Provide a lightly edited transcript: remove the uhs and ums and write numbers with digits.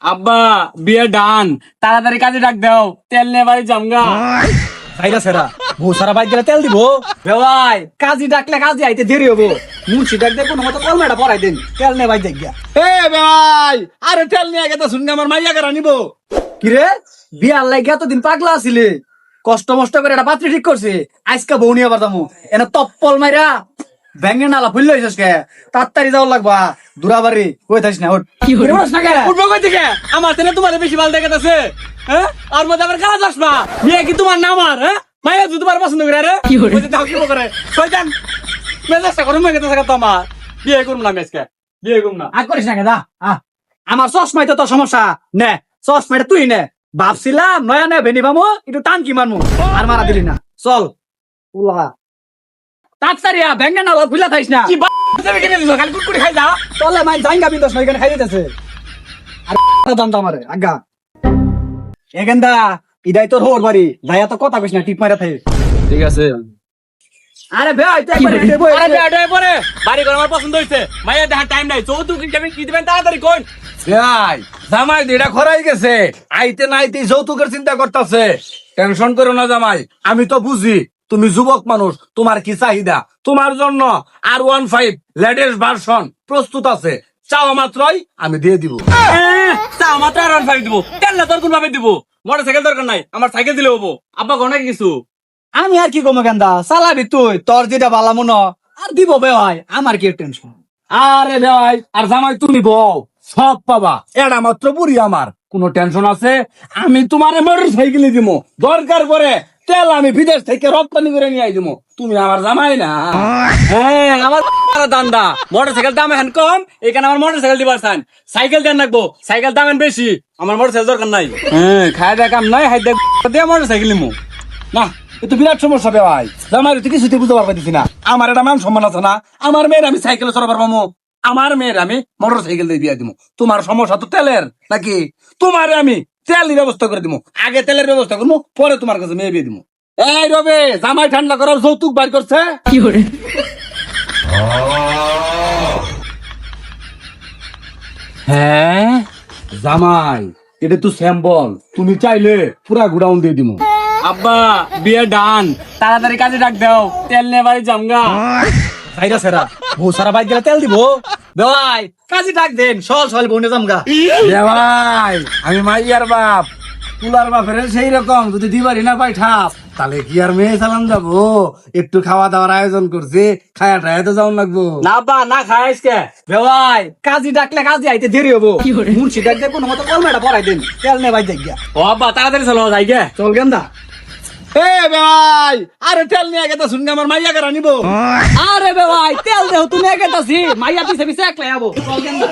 আব্বা বিয়ে ডান, তাড়াতাড়ি কাজে ডাক দাও, তেল নিয়ে বাড়ি জামগা। খাইরা সেরা বউ সারা বাইক গেলে তেল দিব ভাই। কাজী ডাকলে কাজী আইতে দেরি হবো। মুন্সি ডাক দিয়ে কোনো মতো কলমেটা পড়াই দিন, তেল নে ভাই দেখ গিয়া। এ ভাই, আরে তেল নিয়ে গেতা শুনগে আমার মাইয়া কারা নিব। কিরে বিয়ার লাগে এতদিন পাগলা আছিলে, কষ্ট মষ্ট করে একটা পাত্রী ঠিক করছে, আজকে বউ নিয়ে আবার যাবো। এনে তপ্পল মাইরা ব্যাঙ্গের নালা ফুল লইছিস কে? তাড়াতাড়ি যাওয়ার লাগবা দুরাবাড়ি, কই থাকিস না। উঠবো কই থেকে? আমার তেলে তোমার বেশি ভালো দেখাতেছে। হ্যাঁ, আর মধ্যে আবার কাজ আসবা। বিয়ে কি তোমার না আমার? হ্যাঁ, মাইয়া তুই তোমার পছন্দ করে রে? বলছে দাও কি করে? শয়তান মেজাজটা গরম হয়ে গেছে তো আমার। বিয়ে করুম না আমি আজকে, বিয়ে করুম না। আগ করিস না কেদা। আমার চশমাই তো তোর সমস্যা নে, চশমাটা তুই নে। ভাবছিলাম নয়া নে ভেনি পামো, একটু টান কি মারমু, আর মারা দিলি না। চল উলা তাড়াতাড়ি ব্যাঙ্গের নালা ফুলা থাকিস না। কি বাচ্চা কিনে দিছো? খালি কুটকুটি খাই যা। তলে মাই জাইঙ্গা বিন্দস না, এখানে খাই দিতেছে। আর দাম তো আমারে আগা এখানটা ইদাই তোর হোর বাড়ি ভাইয়া তো কথা কইস না, টিপ মারা থাকে। ঠিক আছে। আরে ভাই তুই একবার এদিকে বই। আরে বেটা পরে বাড়ি ঘর আমার পছন্দ হইছে। মাইয়া দেখার টাইম নাই। যৌতুক ইনকামিং কি দিবেন তাড়াতাড়ি কই। ভাই জামাই দিটা খরাই গেছে, আইতে না আইতে যৌতুকের চিন্তা করতেছে। টেনশন করো না জামাই, আমি তো বুঝি তুমি যুবক মানুষ, তোমার কি চাহিদা। তোমার জন্য R15 লেটেস্ট ভার্সন প্রস্তুত আছে, চাওয়া মাত্রই আমি দিয়ে দিব। তা আমার তো আর ফাইভ দিব। তেল না তোর কোন ভাবে দিব? মোটরসাইকেল দরকার নাই, আমার সাইকেল দিলে হবো। আব্বা কোন কিছু আমি আর কি কমে গেন্দা, চালাবি তুই, তোর যেটা ভালো মনে আর দিব ভাই, আমার কি টেনশন। আরে ভাই আর জামাই তুমি বউ সব পাবা, এটা মাত্র বুড়ি আমার। কোনো টেনশন আছে? আমি তোমার মোটর সাইকেলে দিব, দরকার পরে তেল আমি বিদেশ থেকে রপ্তানি করে নিয়ে দিব। তুমি আমার জামাই না? হ্যাঁ, আমার দান্দা মোটরসাইকেল দাম এখন কম, এখানে আমার মোটরসাইকেল দিবার চান। সাইকেল দেন রাখবো, সাইকেল দাম এখন বেশি, আমার মোটরসাইকেল দরকার নাই। হ্যাঁ, খাই দেখ কাম নাই, হাই দেখ দিয়ে মোটরসাইকেল নিমু না, এ তো বিরাট সমস্যা বে ভাই। জামাই তুই কিছুতে বুঝতে পারবা দিছি না। আমার একটা মান সম্মান আছে না? আমার মেয়ের আমি সাইকেলে চড়াবার পাবো, আমার মেয়ের আমি মোটর সাইকেল দিয়ে বিয়া দিব। তোমার সমস্যা তো তেলের নাকি? তোমার আমি তেলের ব্যবস্থা করে দিব, আগে তেলের ব্যবস্থা করবো, পরে তোমার কাছে মেয়ে বিয়ে দিব। এই রবে জামাই ঠান্ডা করার যৌতুক বাইর করছে। কি করে হ্যাঁ জামাই, এটা তো স্যাম্পল, তুমি চাইলে পুরা গুডাউন দিয়ে দিব। আব্বা বিয়ে ডান, তাড়াতাড়ি কাজে ডাক দাও, তেল নিয়ে বাড়ি জামগা। খাইরা সেরা বউ সারা বাইক গেলে তেল দিব ভাই। কাজী ডাক দেন, সল সল বনে জামগা। এ ভাই আমি মাইয়ার বাপ, তুলার বাপের সেই রকম যদি দিবারি না পাই ঠাপ, তাহলে কি আর মেয়ে চালান যাবো? একটু খাওয়া দাওয়ার আয়োজন করছে, খায়া টায়া তো যাওয়ান লাগবো। না আব্বা না খাইস কে? ভাই কাজী ডাকলে কাজী আইতে দেরি হবো। মুন্সি ডাক দিয়ে কোনো মতো কলমেটা পড়াই দিন, তেল নে ভাই দেখ গিয়া। ও আব্বা তাড়াতাড়ি চলো যাই গে। চল গেন্দা। এ ভাই, আরে তেল নিয়ে গেতা শুনগে আমার মাইয়া কারা নিব। আরে ভাই তেল দেও তুমি একাতাছি, মাইয়া পিছে পিছে একলাই যাবো। চল গেন্দা।